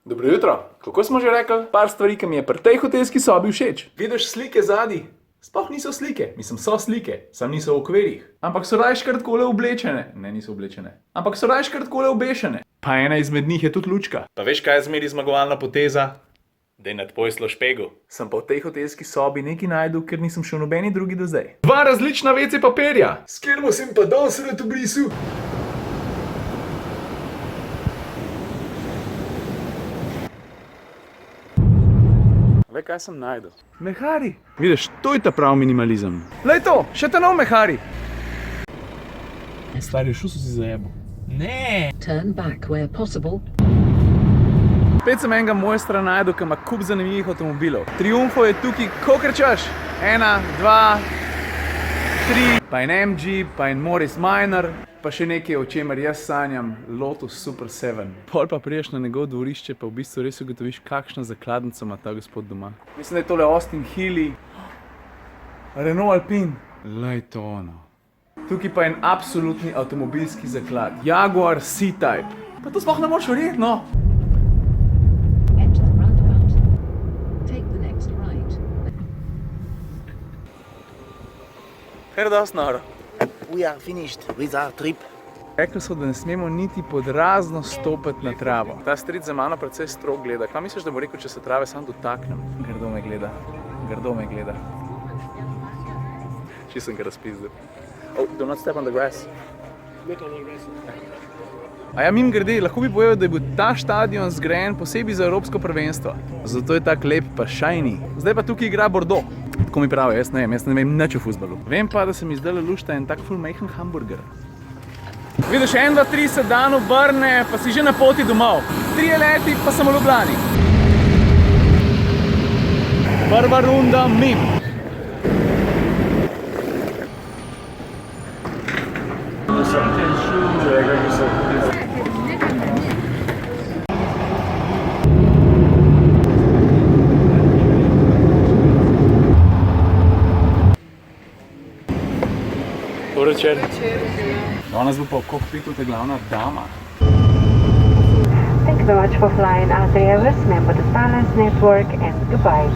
Dobro jutro. Kako smo že rekli? Par stvari, ki mi je pri tej hotelski sobi všeč. Vidiš slike zadaj? Sploh niso slike. Mislim, so slike, sam niso v okvirih. Ampak so rajškrat takole oblečene. Ne, niso oblečene. Ampak so rajškrat takole obešene. Pa ena izmed njih je tudi lučka. Pa veš, kaj je zmeri zmagovalna poteza? Dej nad pojslo špegu. Sem pa v tej hotelski sobi nekaj najdel, ker nisem šel nobeni drugi do zdaj. Dva različna WC papirja. S katerima sem pa danes rad obrisal. Vej, kaj sem najdel? Mehari. Vidiš, to je ta prav minimalizem. Lej to, še ta nov mehari. Stari, šel so si zajebo. Ne! Turn back where possible. Spet sem enega mojstra najdel, ki ima kup zanimivih avtomobilov. Triumfo je tukaj, kolikor češ. 1, 2, 3, pa en MG, pa en Morris Minor, pa še nekaj, o čemer jaz sanjam, Lotus Super 7. Pol pa priješ na njegov dvorišče, pa v bistvu res ugotoviš, kakšno zakladnico ima ta gospod doma. Mislim, da je tole Austin Healey, Renault Alpine. Lej to ono. Tukaj pa en absolutni avtomobilski zaklad. Jaguar C-Type. Pa to sploh ne moreš verjeti, no. Enter the roundabout. Take the next right. Her da snaro. We are finished with our trip. Rekli so, da ne smemo niti pod razno stopiti na travo. Ta stric za mano precej strog gleda. Kaj misliš, da bo rekel, če se trave sam dotaknem? Grdo me gleda. Grdo me gleda. Če sem ga razpizdil. Oh, do not step on the grass. A ja, mimogrede, lahko bi povedal, da je bil ta štadion zgrajen posebej za evropsko prvenstvo. Zato je tak lep pa shiny. Zdaj pa tukaj igra Bordeaux. Tako mi pravijo, jaz ne vem nič o fuzbalu. Vem pa, da se mi zdaj lušta en tak ful majhen hamburger. Vidiš, 1, 2, 3 se dan obrne, pa si že na poti domov. 3 leti, pa sem v Ljubljani. Prva runda mimo. Dobro večer. Danes bo pa v kokpitu ta glavna dama. Thank you very much for flying Adria West, member of the Balance Network, and goodbye.